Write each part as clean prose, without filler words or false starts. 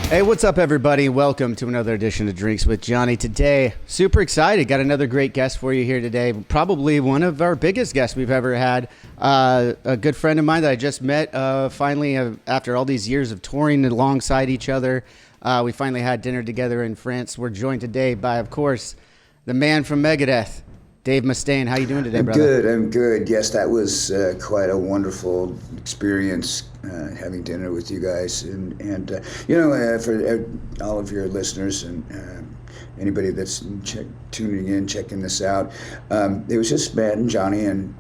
Hey, what's up, everybody? Welcome to another edition of Drinks with Johnny. Today, super excited. Got another great guest for you here today. Probably one of our biggest guests we've ever had. A good friend of mine that I just met finally after all these years of touring alongside each other. We finally had dinner together in France. We're joined today by, of course, the man from Megadeth, Dave Mustaine. How you doing today, brother? I'm good. Yes, that was quite a wonderful experience having dinner with you guys. And for all of your listeners and anybody that's tuning in, checking this out, it was just Matt and Johnny, and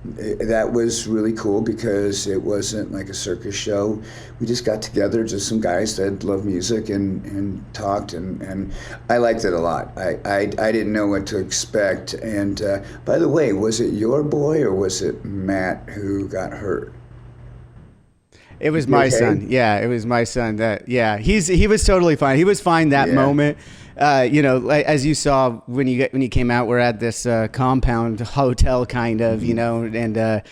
that was really cool because it wasn't like a circus show. We just got together, just some guys that love music and talked, and I liked it a lot. I didn't know what to expect. And by the way, was it your boy or was it Matt who got hurt? It was my son. Yeah, it was my son. He was totally fine. He was fine that moment. As you saw when you came out, we're at this compound hotel kind of, and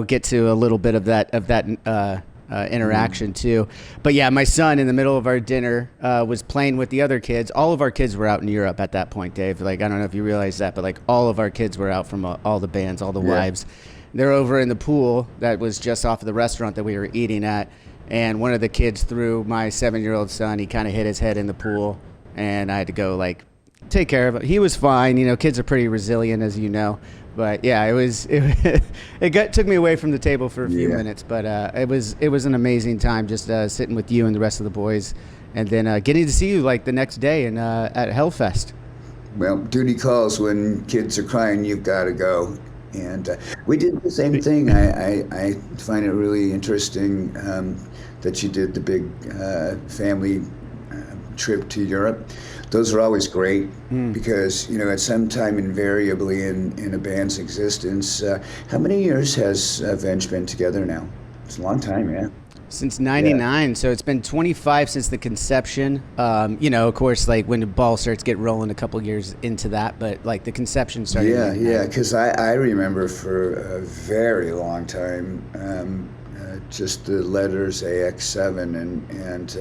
get to a little bit of that interaction too. But yeah, my son in the middle of our dinner was playing with the other kids. All of our kids were out in Europe at that point, Dave. Like, I don't know if you realize that, but like all of our kids were out from all the bands, all the wives. They're over in the pool that was just off of the restaurant that we were eating at. And one of the kids threw my 7-year-old son. He kind of hit his head in the pool. And I had to go take care of it. He was fine. Kids are pretty resilient, as you know. But yeah, it took me away from the table for a few minutes. But it was an amazing time just sitting with you and the rest of the boys, and then getting to see you the next day at Hellfest. Well, duty calls when kids are crying. You've got to go. And we did the same thing. I find it really interesting that you did the big family trip to Europe. Those are always great because, at some time invariably in a band's existence, how many years has Avenged been together now? It's a long time, yeah. Since 99, so it's been 25 since the conception. Of course, when the ball starts get rolling a couple years into that, but the conception started. Yeah, because I remember for a very long time just the letters AX7 and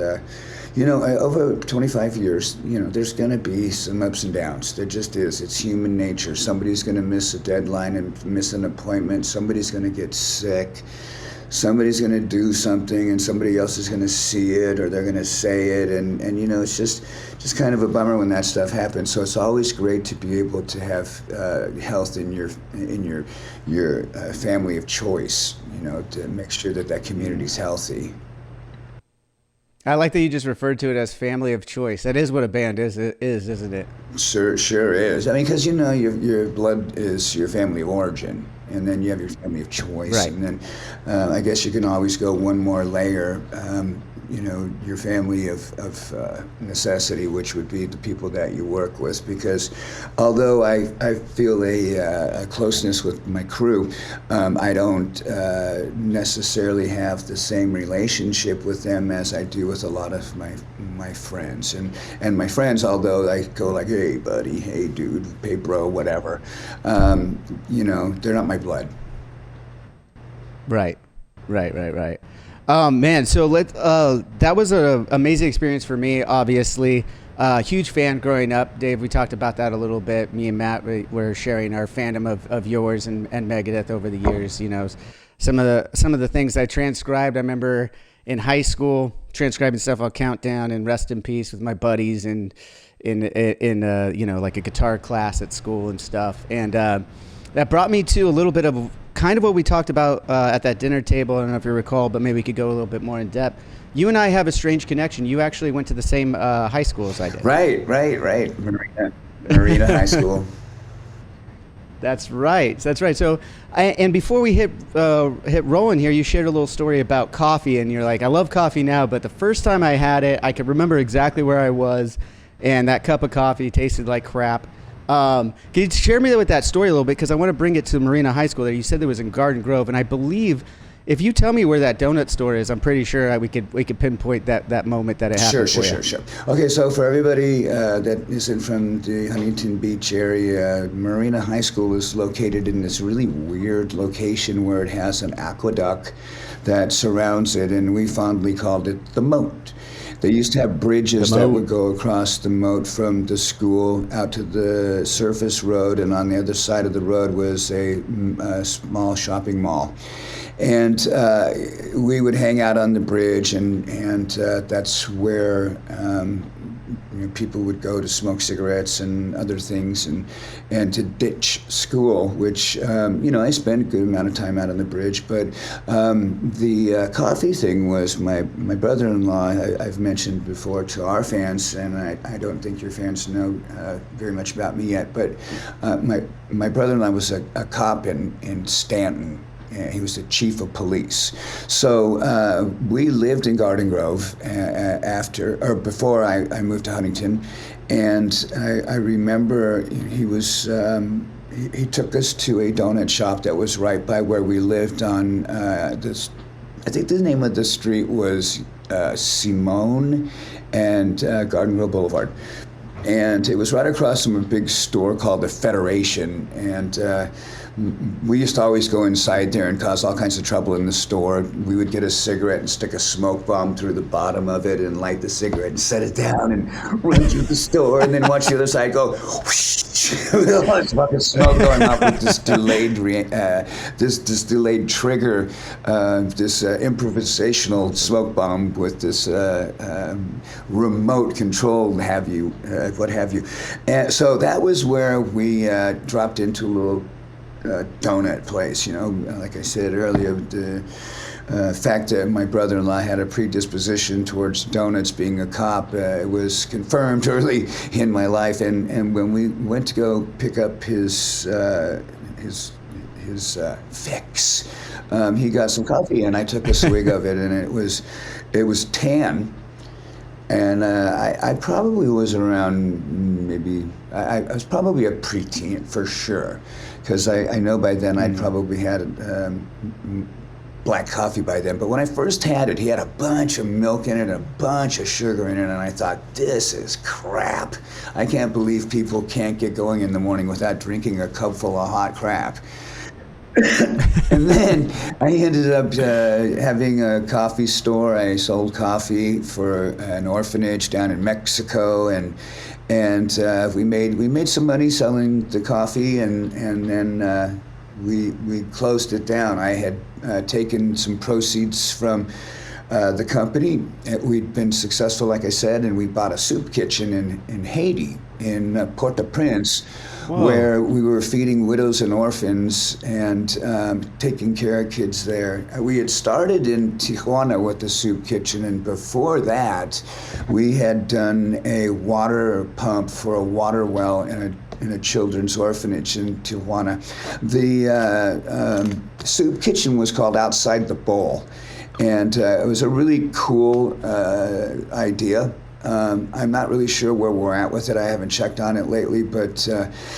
over 25 years, there's going to be some ups and downs. There just is. It's human nature. Somebody's going to miss a deadline and miss an appointment. Somebody's going to get sick. Somebody's going to do something and somebody else is going to see it or they're going to say it. And it's just kind of a bummer when that stuff happens. So it's always great to be able to have health in your family of choice, to make sure that community's healthy. I like that you just referred to it as family of choice. That is what a band is, isn't it? Sure is. I mean, because your blood is your family of origin, and then you have your family of choice, right. And then I guess you can always go one more layer. Your family of necessity, which would be the people that you work with. Because although I feel a closeness with my crew, I don't necessarily have the same relationship with them as I do with a lot of my friends. And my friends, although I go hey buddy, hey dude, hey bro, whatever, they're not my blood. Right. Man, so that was an amazing experience for me, obviously. Huge fan growing up. Dave, we talked about that a little bit. Me and Matt were sharing our fandom of yours and Megadeth over the years. Some of the things I transcribed. I remember in high school transcribing stuff on Countdown and Rest in Peace with my buddies and in a guitar class at school and stuff. And that brought me to a little bit of kind of what we talked about at that dinner table. I don't know if you recall, but maybe we could go a little bit more in depth. You and I have a strange connection. You actually went to the same high school as I did. Right. Marina High School. That's right. So, and before we hit rolling here, you shared a little story about coffee, and you're like, I love coffee now, but the first time I had it, I could remember exactly where I was, and that cup of coffee tasted like crap. Can you share me with that story a little bit? Because I want to bring it to Marina High School. There, you said there was in Garden Grove, and I believe if you tell me where that donut store is, I'm pretty sure we could pinpoint that moment that it happened. Sure. Okay, so for everybody that isn't from the Huntington Beach area, Marina High School is located in this really weird location where it has an aqueduct that surrounds it, and we fondly called it the moat. They used to have bridges The that moat. would go across the moat from the school out to the surface road, and on the other side of the road was a small shopping mall. And we would hang out on the bridge, and that's where people would go to smoke cigarettes and other things, and to ditch school, which I spent a good amount of time out on the bridge. But the coffee thing was my brother-in-law. I've mentioned before to our fans, and I don't think your fans know very much about me yet. But my brother-in-law was a cop in Stanton. He was the chief of police. So we lived in Garden Grove before I moved to Huntington, and I remember he took us to a donut shop that was right by where we lived on this. I think the name of the street was Simone and Garden Grove Boulevard. And it was right across from a big store called the Federation, and we used to always go inside there and cause all kinds of trouble in the store. We would get a cigarette and stick a smoke bomb through the bottom of it and light the cigarette and set it down and run through the store, and then watch the other side go whoosh, with all this fucking smoke going off with this delayed trigger, this improvisational smoke bomb with this remote control, what have you. And so that was where we dropped into a little donut place. Like I said earlier, the fact that my brother-in-law had a predisposition towards donuts, being a cop, it was confirmed early in my life. And when we went to go pick up his fix, he got some coffee, and I took a swig of it, and it was tan. And I probably was around I was probably a preteen for sure, because I know by then I'd probably had black coffee by then. But when I first had it, he had a bunch of milk in it and a bunch of sugar in it, and I thought, this is crap. I can't believe people can't get going in the morning without drinking a cup full of hot crap. And then I ended up having a coffee store. I sold coffee for an orphanage down in Mexico, and we made some money selling the coffee, and then we closed it down. I had taken some proceeds from the company. We'd been successful, like I said, and we bought a soup kitchen in Haiti, in Port-au-Prince. Whoa. Where we were feeding widows and orphans and taking care of kids there. We had started in Tijuana with the soup kitchen, and before that, we had done a water pump for a water well in a children's orphanage in Tijuana. The soup kitchen was called Outside the Bowl, and it was a really cool idea. I'm not really sure where we're at with it. I haven't checked on it lately, but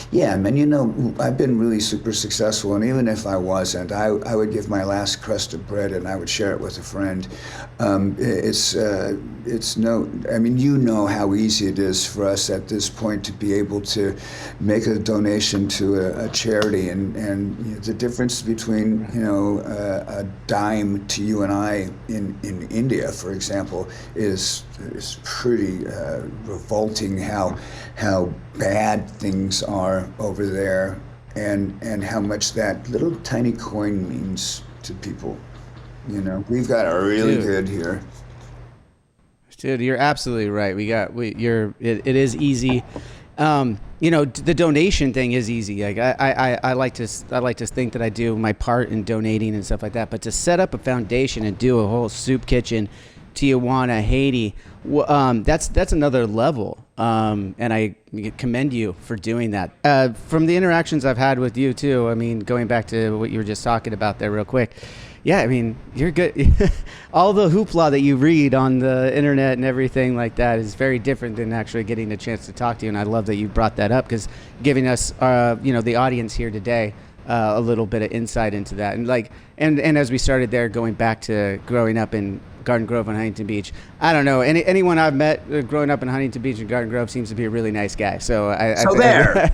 yeah, man, I've been really super successful, and even if I wasn't, I would give my last crust of bread and I would share it with a friend. You know how easy it is for us at this point to be able to make a donation to a charity, and the difference between a dime to you and I in India, for example, is pretty revolting. How bad things are over there, and how much that little tiny coin means to people. We've got it really good here. Dude, you're absolutely right. It is easy. The donation thing is easy. Like I like to think that I do my part in donating and stuff like that. But to set up a foundation and do a whole soup kitchen, Tijuana, Haiti, that's another level. And I commend you for doing that. From the interactions I've had with you too, I mean, going back to what you were just talking about there real quick. Yeah, I mean, you're good. All the hoopla that you read on the internet and everything like that is very different than actually getting a chance to talk to you. And I love that you brought that up, because giving us, the audience here today, a little bit of insight into that. And and as we started there, going back to growing up in Garden Grove and Huntington Beach, I don't know, anyone I've met growing up in Huntington Beach and Garden Grove seems to be a really nice guy. So I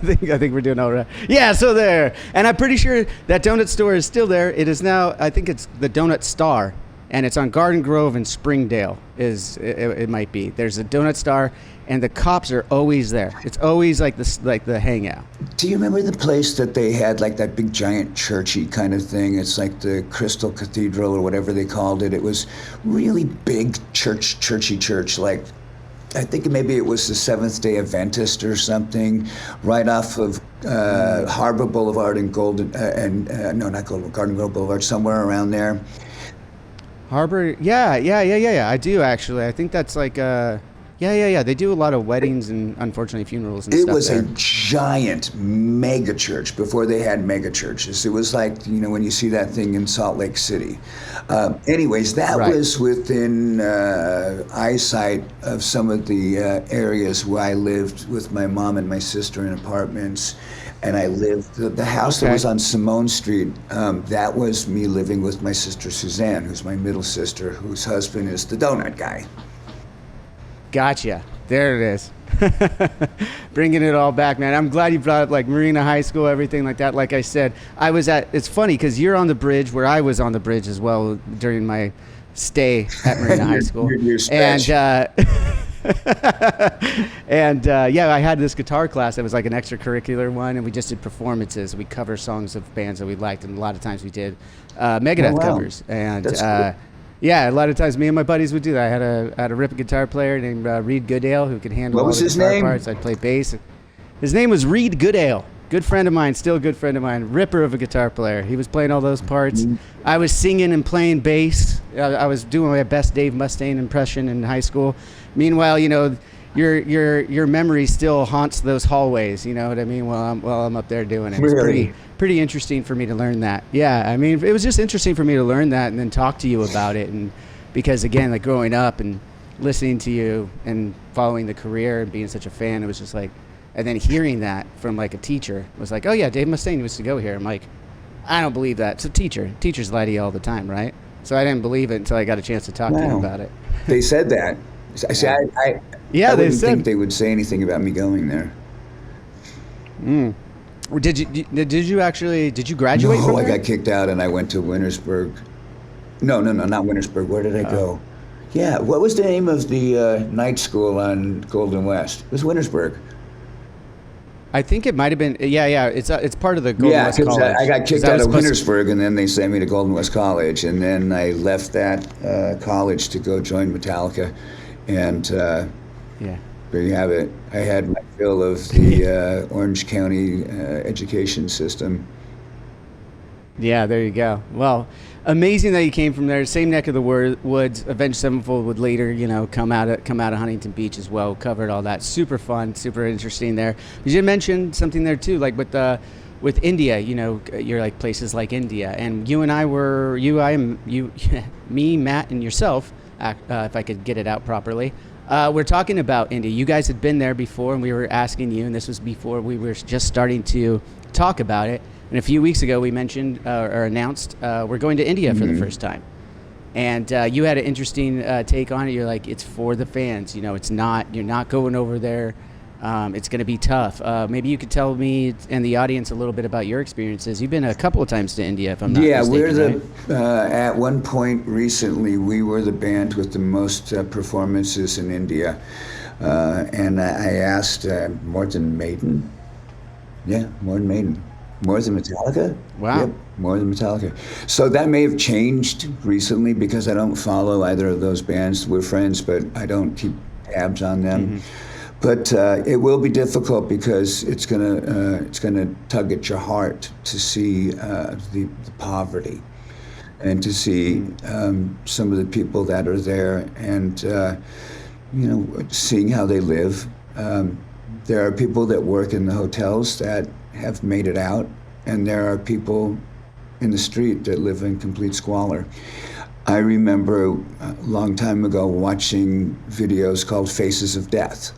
think we're doing all right. Yeah, so there. And I'm pretty sure that donut store is still there. It is now, I think it's the Donut Star. and it's on Garden Grove and Springdale. It might be. There's a donut star, and the cops are always there. It's always like this, like the hangout. Do you remember the place that they had like that big giant churchy kind of thing? It's like the Crystal Cathedral or whatever they called it. It was really big churchy church, like I think maybe it was the Seventh-day Adventist or something, right off of Harbor Boulevard and no, not Golden, Garden Grove Boulevard, somewhere around there. Harbor, yeah. I do actually. I think that's like yeah. They do a lot of weddings and unfortunately funerals and stuff. It was there. a giant mega church before they had mega churches. It was like, when you see that thing in Salt Lake City. Anyways, that was within eyesight of some of the areas where I lived with my mom and my sister in apartments. And I lived, the house that was on Simone Street, that was me living with my sister Suzanne, who's my middle sister, whose husband is the donut guy. Gotcha. There it is. Bringing it all back, man. I'm glad you brought up like Marina High School, everything like that. Like I said, it's funny because you're on the bridge where I was on the bridge as well during my stay at Marina High School. Yeah, I had this guitar class that was like an extracurricular one, and we just did performances. We cover songs of bands that we liked, and a lot of times we did Megadeth covers. And cool. Yeah, a lot of times me and my buddies would do that. I had a rip guitar player named Reed Goodale who could handle all the guitar parts. I'd play bass. His name was Reed Goodale. Good friend of mine, still a good friend of mine. Ripper of a guitar player. He was playing all those parts. I was singing and playing bass. I was doing my best Dave Mustaine impression in high school. Meanwhile, your memory still haunts those hallways. You know what I mean? While I'm up there doing it. It's pretty interesting for me to learn that. Yeah, I mean, it was just interesting for me to learn that and then talk to you about it. And because again, like growing up and listening to you and following the career and being such a fan, it was just like, and then hearing that from like a teacher was like, oh yeah, Dave Mustaine used to go here. I'm like, I don't believe that. It's a teacher. Teachers lie to you all the time, right? So I didn't believe it until I got a chance to talk to him about it. They said that. I wouldn't think they would say anything about me going there. Did you graduate from there? I got kicked out and I went to Wintersburg. No, not Wintersburg. Where did I go? Yeah, what was the name of the night school on Golden West? It was Wintersburg. I think it might have been. Yeah. It's part of the Golden West College. Yeah, I got kicked out of Wintersburg, and then they sent me to Golden West College, and then I left that college to go join Metallica, and there you have it. I had my fill of the Orange County education system. Yeah, there you go. Well, amazing that you came from there. Same neck of the woods. Avenged Sevenfold would later, come out of Huntington Beach as well. Covered all that. Super fun, super interesting there. You did mention something there too, like with India. You're like places like India, and you and I were me, Matt, and yourself. If I could get it out properly. We're talking about India. You guys had been there before, and we were asking you, and this was before we were just starting to talk about it. And a few weeks ago, we mentioned or announced we're going to India for the first time. And you had an interesting take on it. You're like, it's for the fans. It's not. You're not going over there. It's going to be tough. Maybe you could tell me and the audience a little bit about your experiences. You've been a couple of times to India, if I'm not mistaken. Yeah, at one point recently, we were the band with the most performances in India. And I asked, more than Maiden? Yeah, more than Maiden. More than Metallica? Wow. Yep, more than Metallica. So that may have changed recently because I don't follow either of those bands. We're friends, but I don't keep tabs on them. But it will be difficult because it's gonna tug at your heart to see the poverty and to see some of the people that are there and seeing how they live. There are people that work in the hotels that have made it out, and there are people in the street that live in complete squalor. I remember a long time ago watching videos called Faces of Death,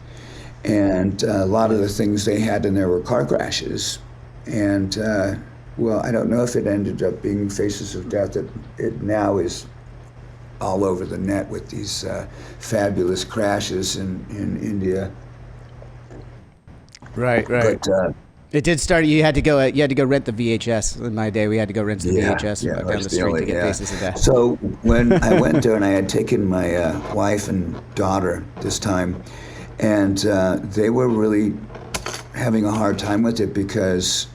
and a lot of the things they had in there were car crashes. And I don't know if it ended up being Faces of Death. It now is all over the net with these fabulous crashes in India. Right. But It did start. You had to go. You had to go rent the VHS. In my day, we had to go rent the VHS Yeah, down the street to get Faces of Death. So when I went there, and I had taken my wife and daughter this time, and they were really having a hard time with it because,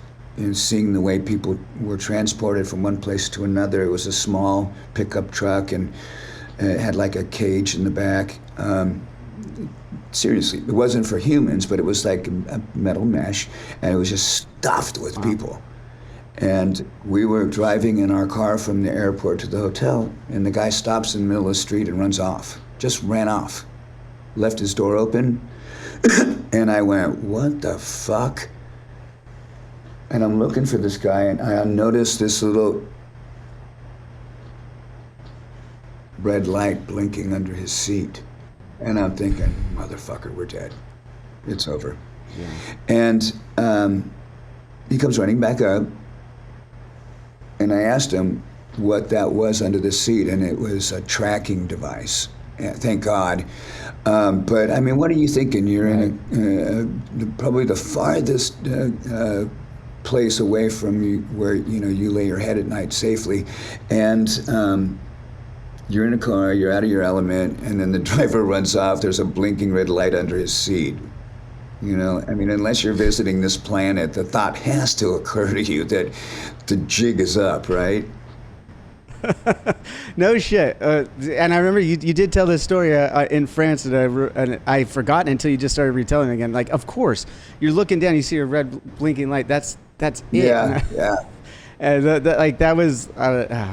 seeing the way people were transported from one place to another. It was a small pickup truck, and it had like a cage in the back. Seriously, it wasn't for humans, but it was like a metal mesh, and it was just stuffed with people. And we were driving in our car from the airport to the hotel, and the guy stops in the middle of the street and runs off. Just ran off. Left his door open, and I went, what the fuck? And I'm looking for this guy, and I noticed this little red light blinking under his seat. And I'm thinking, motherfucker, we're dead. It's over. Yeah. And he comes running back up, and I asked him what that was under the seat, and it was a tracking device. Thank God. But I mean, what are you thinking? You're in probably the farthest place away from you where you lay your head at night safely, and you're in a car, you're out of your element, and then the driver runs off. There's a blinking red light under his seat. I mean, unless you're visiting this planet, the thought has to occur to you that the jig is up, right? No shit. And I remember you did tell this story in France, and I forgot until you just started retelling it again. Like, of course, you're looking down, you see a red blinking light. That's it. Yeah. And that was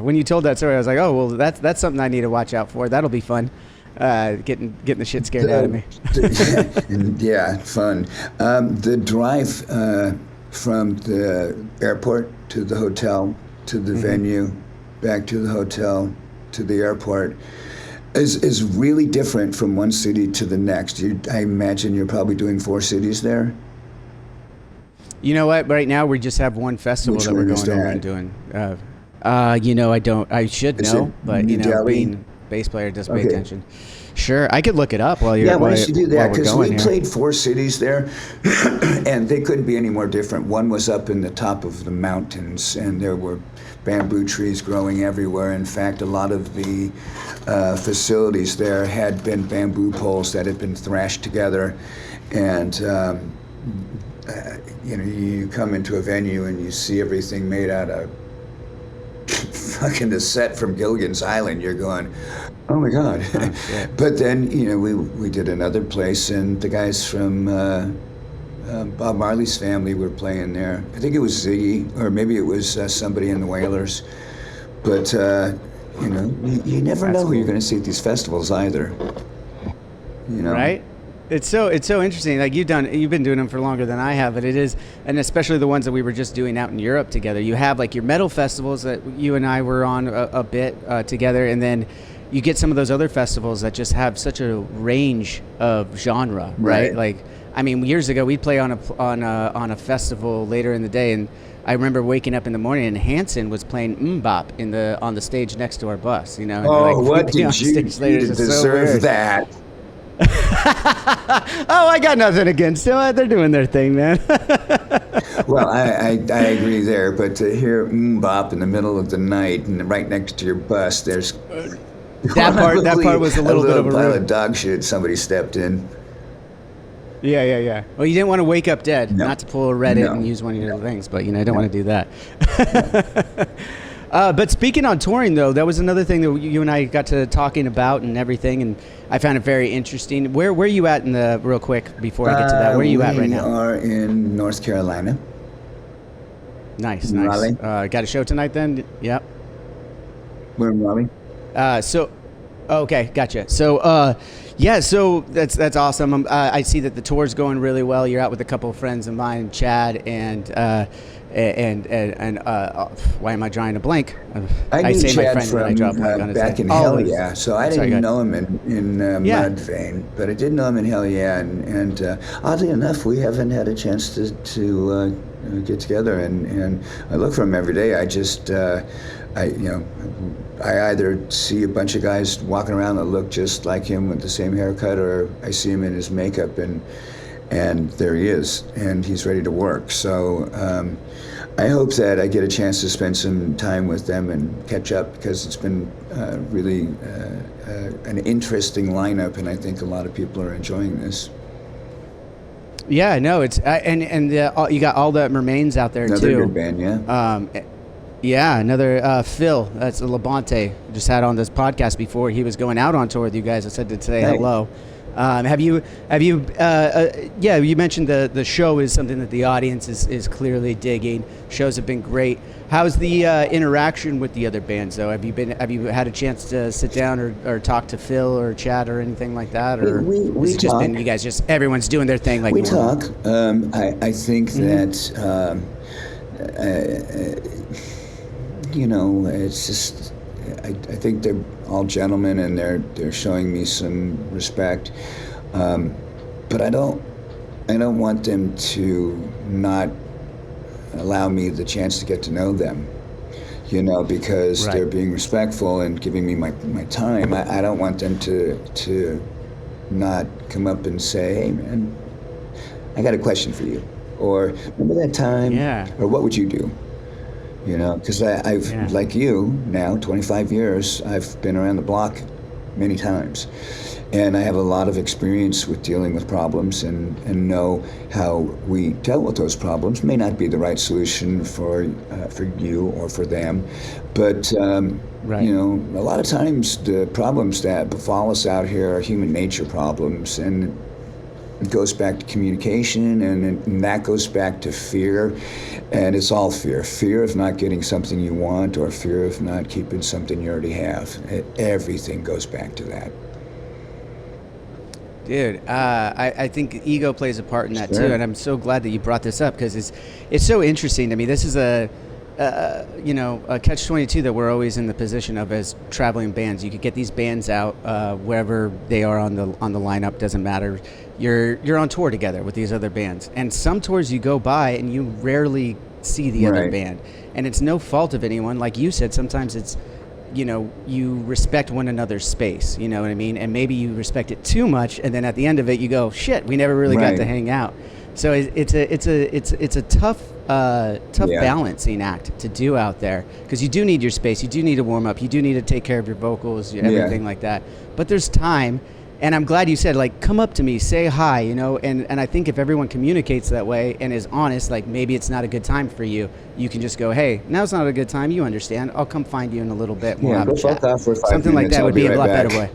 when you told that story. I was like, oh well, that's something I need to watch out for. That'll be fun. Getting the shit scared out of me. Yeah, fun. The drive from the airport to the hotel to the venue, back to the hotel to the airport is really different from one city to the next. I imagine you're probably doing 4 cities there. You know what? Right now we just have one festival that we're going over and doing. I don't. I should know, but being bass player doesn't pay attention. Sure, I could look it up while you're. Yeah, why don't you do that? Because we played 4 cities there, and they couldn't be any more different. One was up in the top of the mountains, and there were bamboo trees growing everywhere. In fact, a lot of the facilities there had been bamboo poles that had been thrashed together, and. You come into a venue and you see everything made out of fucking the set from Gilligan's Island. You're going, oh my God. Yeah. But then, we did another place, and the guys from Bob Marley's family were playing there. I think it was Ziggy, or maybe it was somebody in the Wailers. But, you never know who you're going to see at these festivals either. Right? It's so interesting. Like you've been doing them for longer than I have, but it is, and especially the ones that we were just doing out in Europe together. You have like your metal festivals that you and I were on a bit together, and then you get some of those other festivals that just have such a range of genre, right? Like, I mean, years ago we'd play on a festival later in the day, and I remember waking up in the morning and Hanson was playing MMMBop on the stage next to our bus. What did you do to deserve that? Oh, I got nothing against them. They're doing their thing, man. Well, I agree there, but to hear MMMBop in the middle of the night and right next to your bus, there's that part was a little bit of a pile of dog shit. Somebody stepped in. Yeah. Well, you didn't want to wake up dead, not to pull a Reddit and use one of your things, but don't want to do that. But speaking on touring, though, that was another thing that you and I got to talking about and everything, and I found it very interesting. Where are you at real quick before I get to that? Where are you at right now? We are in North Carolina. Nice. Raleigh. Got a show tonight then? Yep. We're in Raleigh. Okay, gotcha. So, so that's awesome. I see that the tour's going really well. You're out with a couple of friends of mine, Chad and why am I drawing a blank? I say Chad my friend from, I draw a blank on his back name. In Hell Yeah. So I didn't know him in Mudvayne, but I did know him in Hell Yeah. And oddly enough, we haven't had a chance to get together. And I look for him every day. I just I either see a bunch of guys walking around that look just like him with the same haircut, or I see him in his makeup, and and there he is, and he's ready to work. So I hope that I get a chance to spend some time with them and catch up, because it's been really an interesting lineup, and I think a lot of people are enjoying this. Yeah, no, it's and you got all the remains out there Another too. good band, yeah. Yeah, another Phil. That's a Labonte. Just had on this podcast before. He was going out on tour with you guys. I said to say hello. You mentioned the show is something that the audience is clearly digging. Shows have been great. How's the interaction with the other bands though? Have you had a chance to sit down or talk to Phil or chat or anything like that? Or we just talk. Been you guys just everyone's doing their thing like we normal? talk. I think that it's just I think they're all gentlemen, and they're showing me some respect, but I don't want them to not allow me the chance to get to know them, because Right. they're being respectful and giving me my time. I don't want them to not come up and say, hey man, I got a question for you, or remember that time, or what would you do? Because I've like you now, 25 years, I've been around the block many times, and I have a lot of experience with dealing with problems and know how we dealt with those problems. May not be the right solution for you or for them, but Right. a lot of times the problems that befall us out here are human nature problems, and it goes back to communication, and that goes back to fear, and it's all fear of not getting something you want, or fear of not keeping something you already have. Everything goes back to that. Dude, I think ego plays a part in that Sure. too, and I'm so glad that you brought this up, because it's so interesting to me. This is a catch-22 that we're always in the position of as traveling bands. You could get these bands out wherever they are on the lineup, doesn't matter. You're on tour together with these other bands, and some tours you go by and you rarely see the other Right. band, and it's no fault of anyone. Like you said, sometimes it's you respect one another's space. You know what I mean? And maybe you respect it too much, and then at the end of it, you go, "Shit, we never really got Right. to hang out." So it's a tough Yeah. balancing act to do out there, because you do need your space, you do need to warm up, you do need to take care of your vocals, everything like that. But there's time, and I'm glad you said, like, come up to me, say hi, and I think if everyone communicates that way and is honest, like maybe it's not a good time for you, you can just go, hey, now's not a good time, you understand, I'll come find you in a little bit, we'll have go a chat. fuck off for 5 Something like minutes, that I'll would be a right lot back. better way.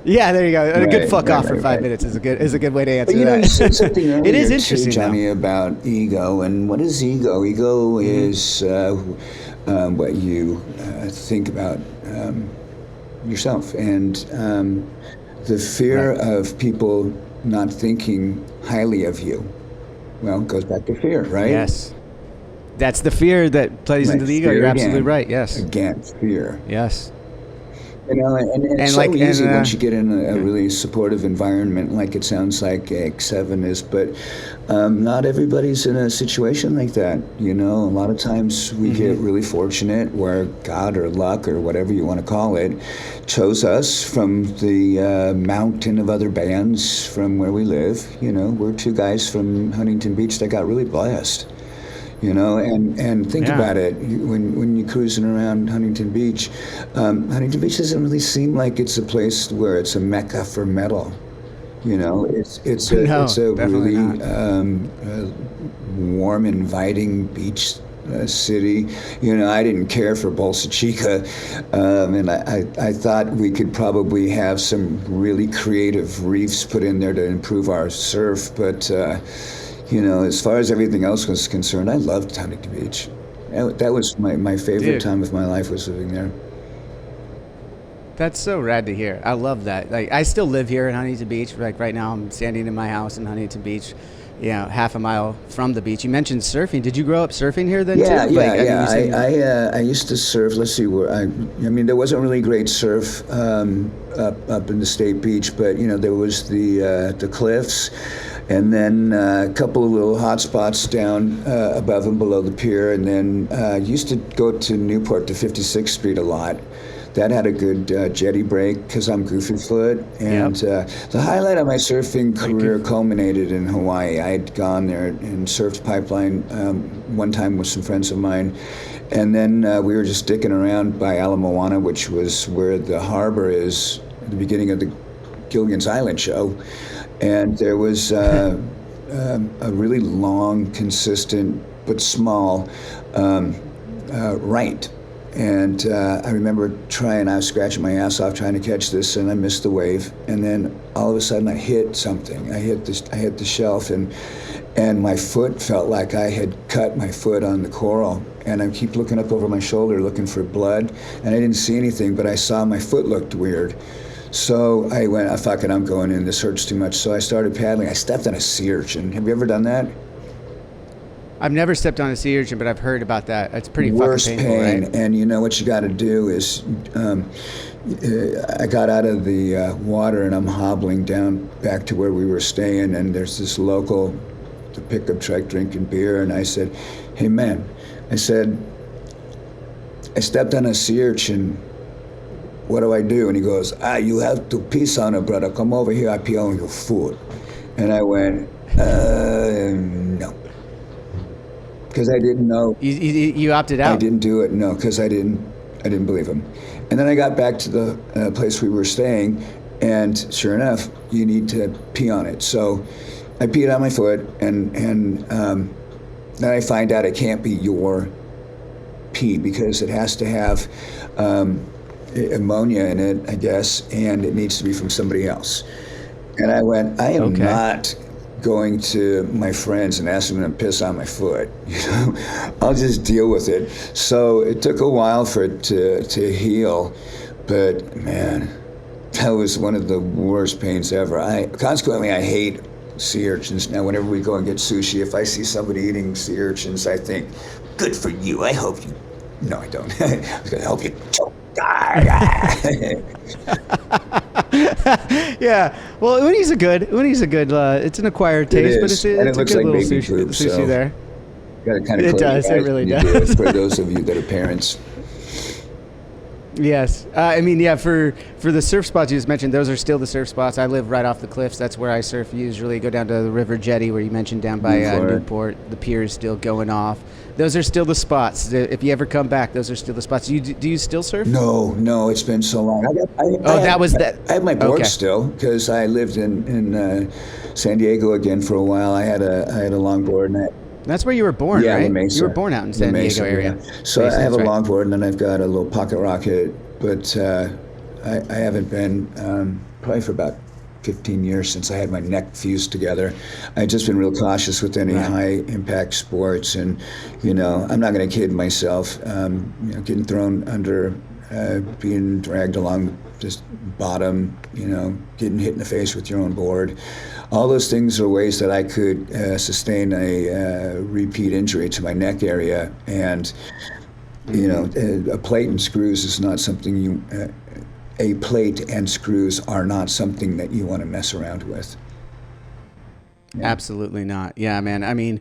Yeah, there you go. A good fuck off for 5 right. minutes is a good way to answer But that. you said something earlier It is too, interesting, Johnny, though. about ego. And what is ego? Ego is what you think about yourself, and the fear of people not thinking highly of you. Well, it goes back to fear, right? Yes. That's the fear that plays Right, into the ego. fear You're absolutely again. right. Yes. Again, fear. Yes. And it's And so like- easy and, once you get in a really supportive environment, like it sounds like X7 is, but not everybody's in a situation like that. A lot of times we get really fortunate where God or luck or whatever you want to call it chose us from the mountain of other bands from where we live. We're two guys from Huntington Beach that got really blessed. And think about it. When you're cruising around Huntington Beach doesn't really seem like it's a place where it's a mecca for metal. It's a definitely really warm, inviting beach city. I didn't care for Bolsa Chica, and I thought we could probably have some really creative reefs put in there to improve our surf, but. As far as everything else was concerned, I loved Huntington Beach. That was my favorite time of my life, was living there. That's so rad to hear. I love that. Like, I still live here in Huntington Beach. Like right now, I'm standing in my house in Huntington Beach, half a mile from the beach. You mentioned surfing. Did you grow up surfing here then too? I used to surf. Let's see where there wasn't really great surf up in the State Beach, but there was the cliffs. And then a couple of little hot spots down above and below the pier. And then used to go to Newport to 56th Street a lot. that had a good jetty break because I'm goofy foot. And the highlight of my surfing career culminated in Hawaii. I had gone there and surfed Pipeline one time with some friends of mine. And then we were just dicking around by Ala Moana, which was where the harbor is, at the beginning of the Gilligan's Island show. And there was a really long, consistent, but small right. And I remember I was scratching my ass off trying to catch this, and I missed the wave. And then all of a sudden I hit something. I hit the shelf, and my foot felt like I had cut my foot on the coral. And I keep looking up over my shoulder looking for blood, and I didn't see anything, but I saw my foot looked weird. So I went, fuck it, I'm going in, this hurts too much. So I started paddling. I stepped on a sea urchin. Have you ever done that? I've never stepped on a sea urchin, but I've heard about that. It's pretty Worst fucking painful, pain. right? And you know what you got to do is, I got out of the water and I'm hobbling down back to where we were staying, and there's this local, the pickup truck drinking beer, and I said, hey man, I said, I stepped on a sea urchin, what do I do? And he goes, you have to piss on it, brother. Come over here, I pee on your foot. And I went, no. Because I didn't know. You opted out? I didn't do it, no, because I didn't believe him. And then I got back to the place we were staying, and sure enough, you need to pee on it. So I peed on my foot, and then I find out it can't be your pee because it has to have ammonia in it, I guess, and it needs to be from somebody else. And I went, I am not going to my friends and asking them to piss on my foot. You know, I'll just deal with it. So it took a while for it to heal, but man, that was one of the worst pains ever. Consequently, I hate sea urchins. Now, whenever we go and get sushi, if I see somebody eating sea urchins, I think, good for you. I hope you. No, I don't. I was going to help you choke. Yeah. Well, uni's a good. It's an acquired taste, but it's a good like little sushi so there. Got to kind of It does. It really does. For those of you that are parents. Yes. I mean, yeah, for the surf spots you just mentioned, those are still the surf spots. I live right off the cliffs. That's where I surf usually. Go down to the river jetty where you mentioned down by Newport. The pier is still going off. Those are still the spots. If you ever come back, those are still the spots. Do you still surf? No, it's been so long. I have my board still because I lived in San Diego again for a while. I had a longboard, and that's where you were born, right? La Mesa. You were born out in San Diego area. Yeah. So I have a longboard, and then I've got a little pocket rocket, but I haven't been probably for about 15 years since I had my neck fused together. I've just been real cautious with any high impact sports, and I'm not going to kid myself. Getting thrown under, being dragged along this bottom, getting hit in the face with your own board. All those things are ways that I could sustain a repeat injury to my neck area, and a plate and screws is not something a plate and screws are not something that you want to mess around with. Absolutely not. Yeah, man. I mean,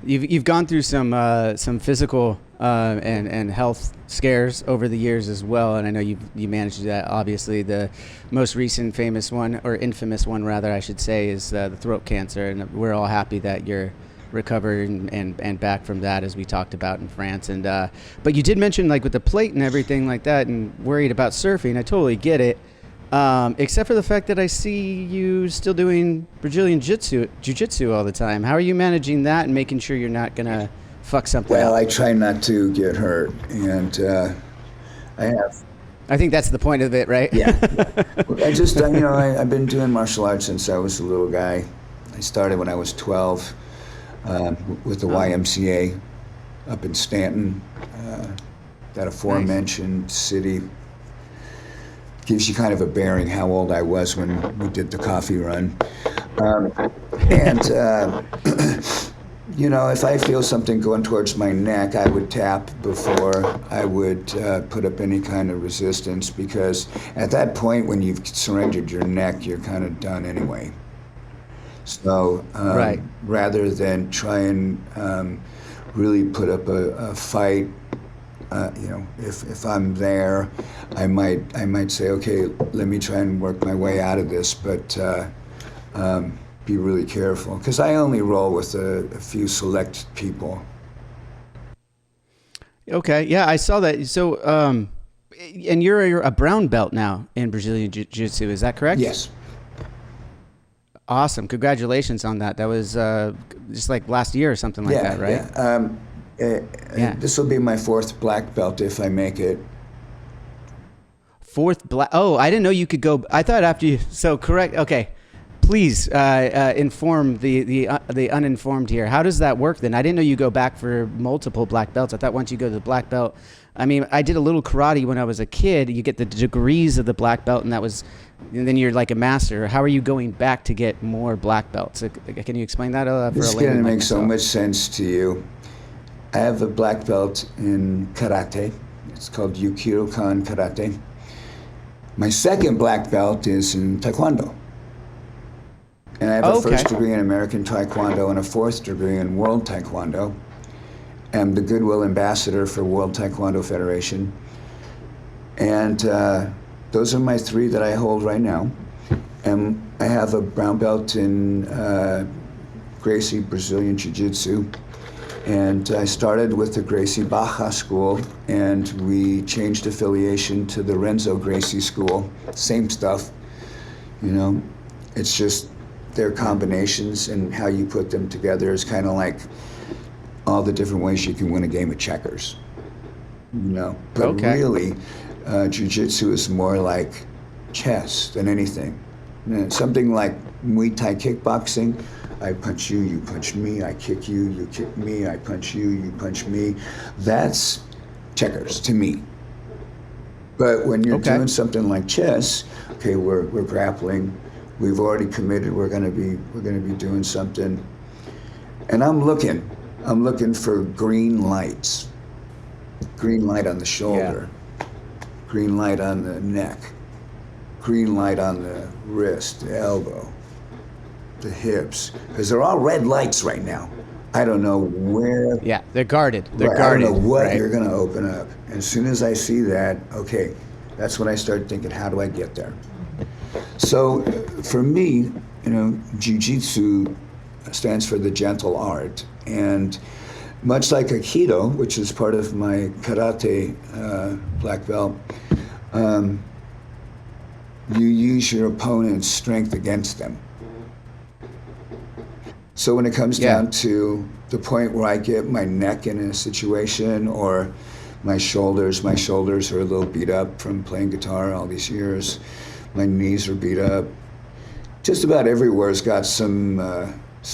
you've gone through some physical and health scares over the years as well, and I know you managed that. Obviously, the most recent famous one, or infamous one rather, I should say, is the throat cancer, and we're all happy that you're recovered and back from that, as we talked about in France. And but you did mention, like, with the plate and everything like that, and worried about surfing. I totally get it, except for the fact that I see you still doing Brazilian jiu-jitsu all the time. How are you managing that and making sure you're not gonna fuck something up? I try not to get hurt, and I have. I think that's the point of it, right? Yeah. I just, I've been doing martial arts since I was a little guy. I started when I was 12 with the YMCA up in Stanton, that aforementioned city. Gives you kind of a bearing how old I was when we did the coffee run. If I feel something going towards my neck, I would tap before I would put up any kind of resistance, because at that point, when you've surrendered your neck, you're kind of done anyway. So rather than try and really put up a fight if I'm there, I might say, okay, let me try and work my way out of this, but be really careful, because I only roll with a few select people. Okay, yeah, I saw that. So, and you're a brown belt now in Brazilian Jiu-Jitsu, is that correct? Yes. Awesome, congratulations on that. That was just like last year or something like that, right? Yeah. This will be my 4th black belt if I make it. 4th black. Oh, I didn't know you could go. I thought after you. So correct. Okay, please inform the uninformed here. How does that work then? I didn't know you go back for multiple black belts. I thought once you go to the black belt. I mean, I did a little karate when I was a kid. You get the degrees of the black belt, and then you're like a master. How are you going back to get more black belts? Can you explain that? This is going to make so much sense to you. I have a black belt in karate. It's called Yukiro-kan karate. My 2nd black belt is in taekwondo. And I have a 1st degree in American Taekwondo and a 4th degree in World Taekwondo. I'm the Goodwill Ambassador for World Taekwondo Federation. And those are my 3 that I hold right now. And I have a brown belt in Gracie Brazilian Jiu-Jitsu. And I started with the Gracie Baja School, and we changed affiliation to the Renzo Gracie School. Same stuff, it's just their combinations and how you put them together is kind of like all the different ways you can win a game of checkers, But really, Jiu-Jitsu is more like chess than anything. Something like Muay Thai kickboxing, I punch you, you punch me, I kick you, you kick me, I punch you, you punch me. That's checkers to me. But when you're doing something like chess, okay, we're grappling, we've already committed, we're gonna be doing something, and I'm looking for green lights. Green light on the shoulder, green light on the neck, green light on the wrist, the elbow, the hips, because they're all red lights right now. I don't know where. Yeah, they're guarded. They're guarded. I don't know what you're going to open up. As soon as I see that, okay, that's when I start thinking, how do I get there? So for me, Jiu-Jitsu stands for the gentle art. And much like Aikido, which is part of my karate black belt, you use your opponent's strength against them. So when it comes down to the point where I get my neck in a situation, or my shoulders are a little beat up from playing guitar all these years, my knees are beat up, just about everywhere's got some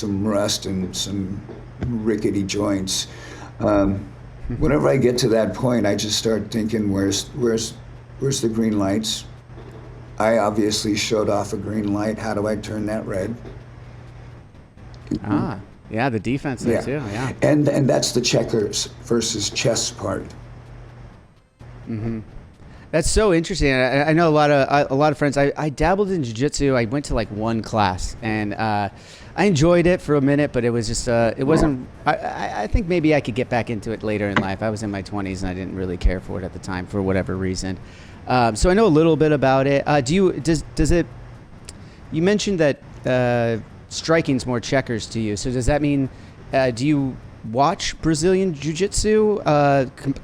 rust and some rickety joints. Whenever I get to that point, I just start thinking, where's the green lights? I obviously showed off a green light. How do I turn that red? Yeah, the defense there too. Yeah, and that's the checkers versus chess part. Mm-hmm. That's so interesting. I know a lot of friends. I dabbled in jiu-jitsu. I went to like one class, and I enjoyed it for a minute, but it was just it wasn't. I think maybe I could get back into it later in life. I was in my 20s, and I didn't really care for it at the time for whatever reason. So I know a little bit about it. Does it? You mentioned that striking's more checkers to you. So does that mean do you watch Brazilian Jiu-Jitsu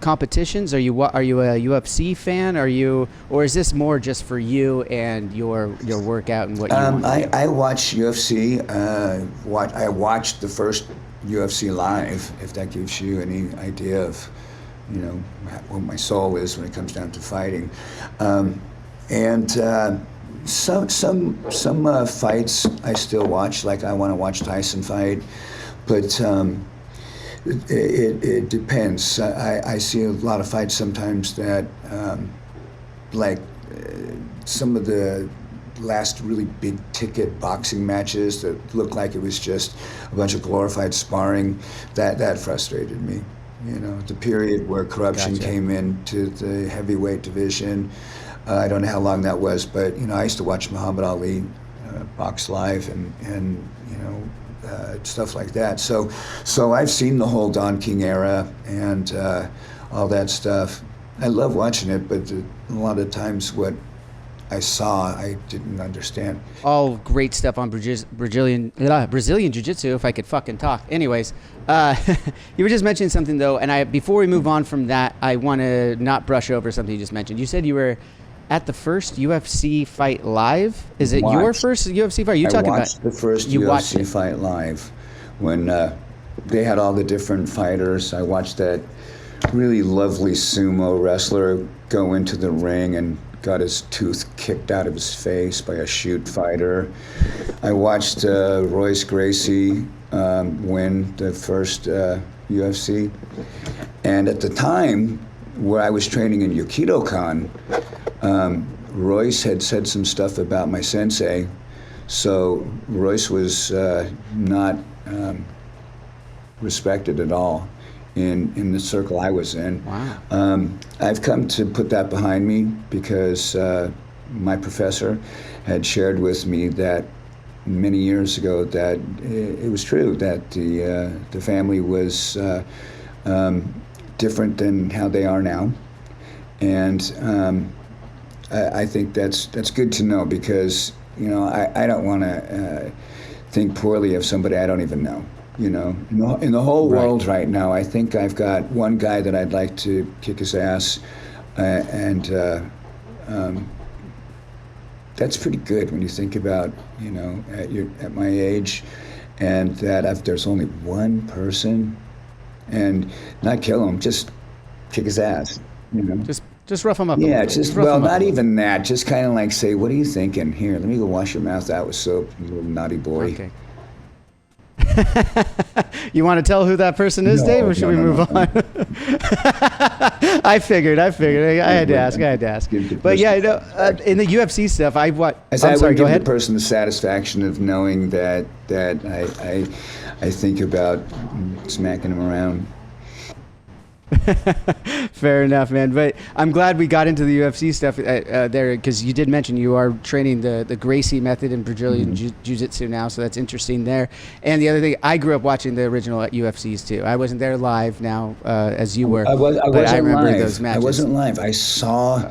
competitions? Are you a UFC fan? Or is this more just for you and your workout and what you want to do? I watch UFC. I watched the first UFC live, if that gives you any idea of what my soul is when it comes down to fighting. Some fights I still watch, like I want to watch Tyson fight, but it depends. I see a lot of fights sometimes that, some of the last really big ticket boxing matches that looked like it was just a bunch of glorified sparring, that frustrated me. The period where corruption came into the heavyweight division. I don't know how long that was, but I used to watch Muhammad Ali box live and stuff like that. So I've seen the whole Don King era and all that stuff. I love watching it, but a lot of times what I saw, I didn't understand. All great stuff on Brazilian Jiu-Jitsu, if I could fucking talk. Anyways, you were just mentioning something, though, and before we move on from that, I want to not brush over something you just mentioned. You said you were at the first UFC fight live. Is it your first UFC fight? Are you talking about? I watched the first UFC fight live when they had all the different fighters. I watched that really lovely sumo wrestler go into the ring and got his tooth kicked out of his face by a shoot fighter. I watched Royce Gracie win the first UFC. And at the time, where I was training in Yokido-kan, Royce had said some stuff about my sensei. So Royce was not respected at all in the circle I was in. Wow. I've come to put that behind me because my professor had shared with me that many years ago that it was true that the family was different than how they are now, and I think that's good to know, because I don't want to think poorly of somebody I don't even know. In the whole world right now, I think I've got one guy that I'd like to kick his ass, and that's pretty good when you think about, at my age, and that if there's only one person, and not kill him, just kick his ass, Just rough him up. Yeah, not even that. Just kind of like say, "What are you thinking? Here, let me go wash your mouth out with soap, you little naughty boy." Okay. You want to tell who that person is, Dave, or should we move on? I figured. I had to ask. But yeah, in the UFC stuff, I go ahead. The person the satisfaction of knowing that I think about smacking him around. Fair enough, man. But I'm glad we got into the UFC stuff there, because you did mention you are training the Gracie method in Brazilian Jiu-Jitsu now, so that's interesting there. And the other thing, I grew up watching the original UFCs too. I wasn't there live now as you were. I wasn't remember live. those matches. I wasn't live. I saw.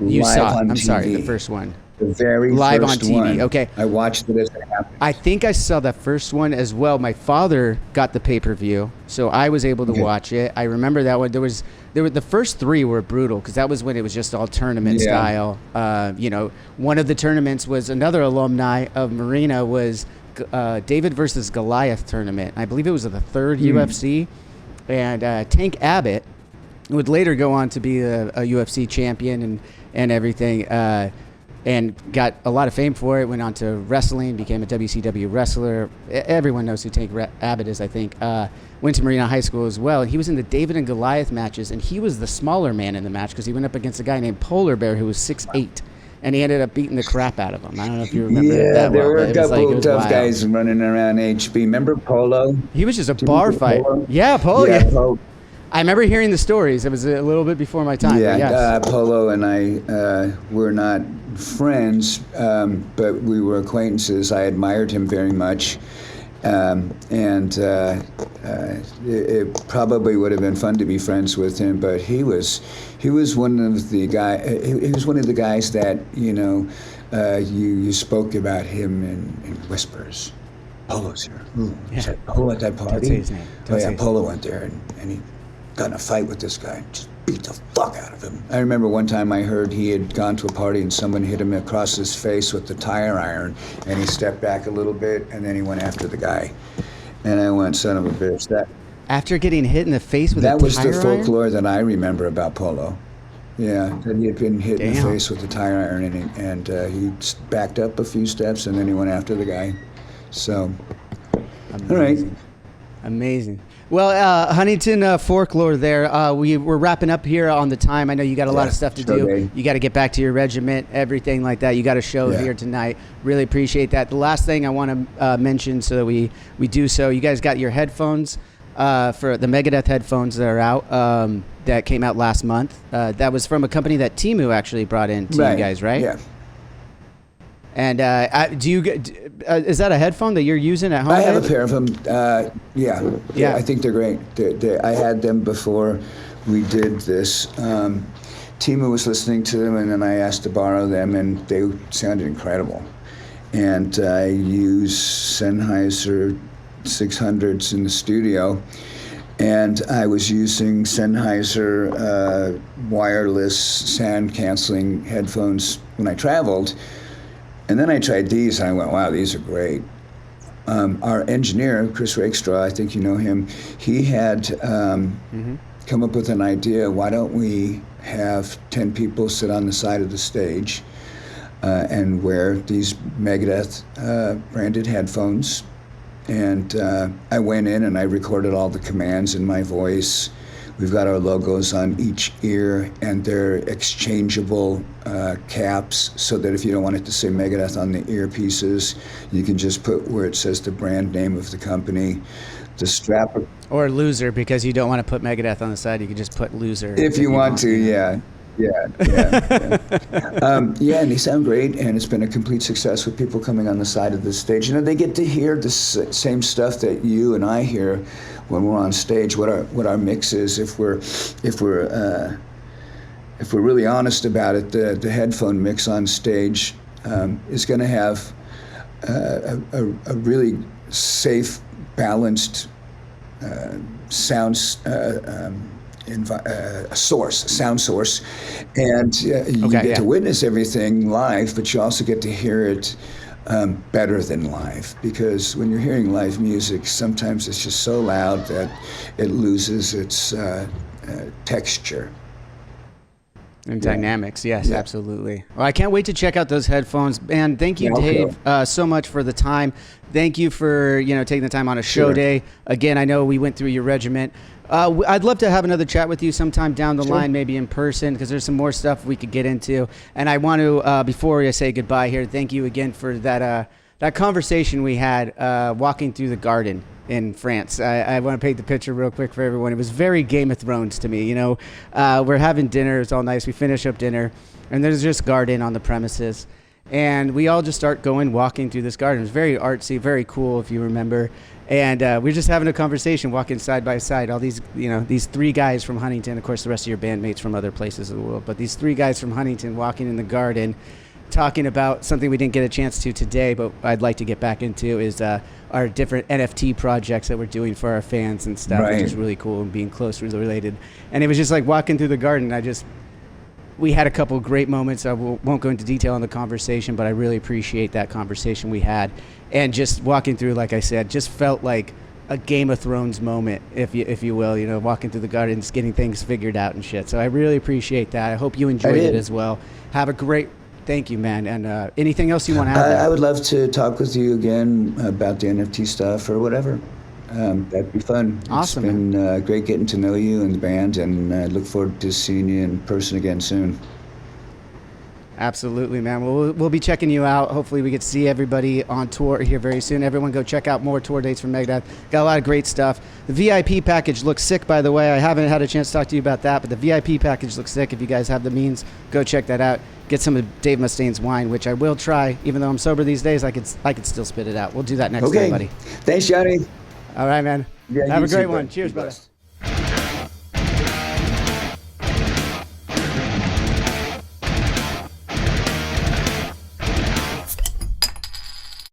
You live saw. on I'm TV. Sorry, the first one. The very live first on TV. one. Okay. I watched it as it happened. I think I saw that first one as well. My father got the pay-per-view, so I was able to watch it. I remember that one. There were the first three were brutal, because that was when it was just all tournament style. One of the tournaments was another alumni of Marina was David versus Goliath tournament. I believe it was the third UFC, and Tank Abbott would later go on to be a UFC champion and everything. And got a lot of fame for it, went on to wrestling, became a WCW wrestler. Everyone knows who Tank Abbott is, I think. Went to Marina High School as well. And he was in the David and Goliath matches, and he was the smaller man in the match because he went up against a guy named Polar Bear who was 6'8", and he ended up beating the crap out of him. I don't know if you remember that. Yeah, there were well, a couple of tough guys running around HB. Remember Polo? He was just a bar fight. Polo? Yeah, Polo. Yeah. Polo. I remember hearing the stories. It was a little bit before my time. Yeah, yes. Polo and I were not friends, but we were acquaintances. I admired him very much, and it probably would have been fun to be friends with him. But he was one of the guys that you spoke about him in whispers. Polo's here. Is that Polo at that party? Don't say his name. Polo went there and he got in a fight with this guy. Just beat the fuck out of him. I remember one time I heard he had gone to a party and someone hit him across his face with the tire iron, and he stepped back a little bit and then he went after the guy. And I went, son of a bitch. After getting hit in the face with a tire iron? That was the folklore that I remember about Polo. Yeah, that he had been hit in the face with the tire iron, and he backed up a few steps and then he went after the guy. So, amazing. All right. Amazing. Well, Huntington folklore there. We're wrapping up here on the time. I know you got a lot of stuff to do. Okay. You got to get back to your regiment, everything like that. You got a show here tonight. Really appreciate that. The last thing I want to mention, so that we do so, you guys got your headphones for the Megadeth headphones that are out, that came out last month. That was from a company that Temu actually brought in to you guys, right? Yeah. And is that a headphone that you're using at home? I have a pair of them. Yeah, I think they're great. I had them before we did this. Timo was listening to them, and then I asked to borrow them, and they sounded incredible. And I used Sennheiser 600s in the studio, and I was using Sennheiser wireless sound canceling headphones when I traveled. And then I tried these, and I went, wow, these are great. Our engineer, Chris Rakestraw, I think you know him, he had come up with an idea, why don't we have 10 people sit on the side of the stage and wear these Megadeth branded headphones. And I went in and I recorded all the commands in my voice. We've got our logos on each ear, and they're exchangeable caps, so that if you don't want it to say Megadeth on the earpieces, you can just put where it says the brand name of the company. The strap. Or Loser, because you don't want to put Megadeth on the side. You can just put Loser. If you want to, yeah. Yeah. And they sound great, and it's been a complete success with people coming on the side of the stage. You know, they get to hear the same stuff that you and I hear when we're on stage. What our mix is, if we're really honest about it, the headphone mix on stage is going to have a really safe, balanced sound source, and you get to witness everything live, but you also get to hear it better than live, because when you're hearing live music, sometimes it's just so loud that it loses its texture. And dynamics, yes, absolutely. Well, I can't wait to check out those headphones. And thank you, Dave, so much for the time. Thank you for taking the time on a show day. Again, I know we went through your regiment. I'd love to have another chat with you sometime down the line, maybe in person, because there's some more stuff we could get into. And I want to, before I say goodbye here, thank you again for that conversation we had walking through the garden in France. I want to paint the picture real quick for everyone. It was very Game of Thrones to me. We're having dinner. It's all nice. We finish up dinner, and there's just garden on the premises. And we all just start walking through this garden. It was very artsy, very cool, if you remember. And we're just having a conversation, walking side by side. All these, these three guys from Huntington. Of course, the rest of your bandmates from other places of the world. But these three guys from Huntington walking in the garden, talking about something we didn't get a chance to today, but I'd like to get back into, is our different NFT projects that we're doing for our fans and stuff, which is really cool, and being closely related. And it was just like walking through the garden. We had a couple great moments. I won't go into detail on the conversation, but I really appreciate that conversation we had. And just walking through, like I said, just felt like a Game of Thrones moment, if you will, walking through the gardens, getting things figured out and shit. So I really appreciate that. I hope you enjoyed it as well. Have a great, thank you, man. And anything else you want to add? I would love to talk with you again about the NFT stuff or whatever. That'd be fun. Awesome. It's been great getting to know you and the band, and I look forward to seeing you in person again soon. Absolutely, man. We'll be checking you out. Hopefully we get to see everybody on tour here very soon. Everyone go check out more tour dates from Megadeth. Got a lot of great stuff. The VIP package looks sick, by the way. I haven't had a chance to talk to you about that, but the VIP package looks sick. If you guys have the means, go check that out. Get some of Dave Mustaine's wine, which I will try. Even though I'm sober these days, I could still spit it out. We'll do that next time, buddy. Thanks, Johnny. All right, man. Yeah, have a great one. Cheers, brother.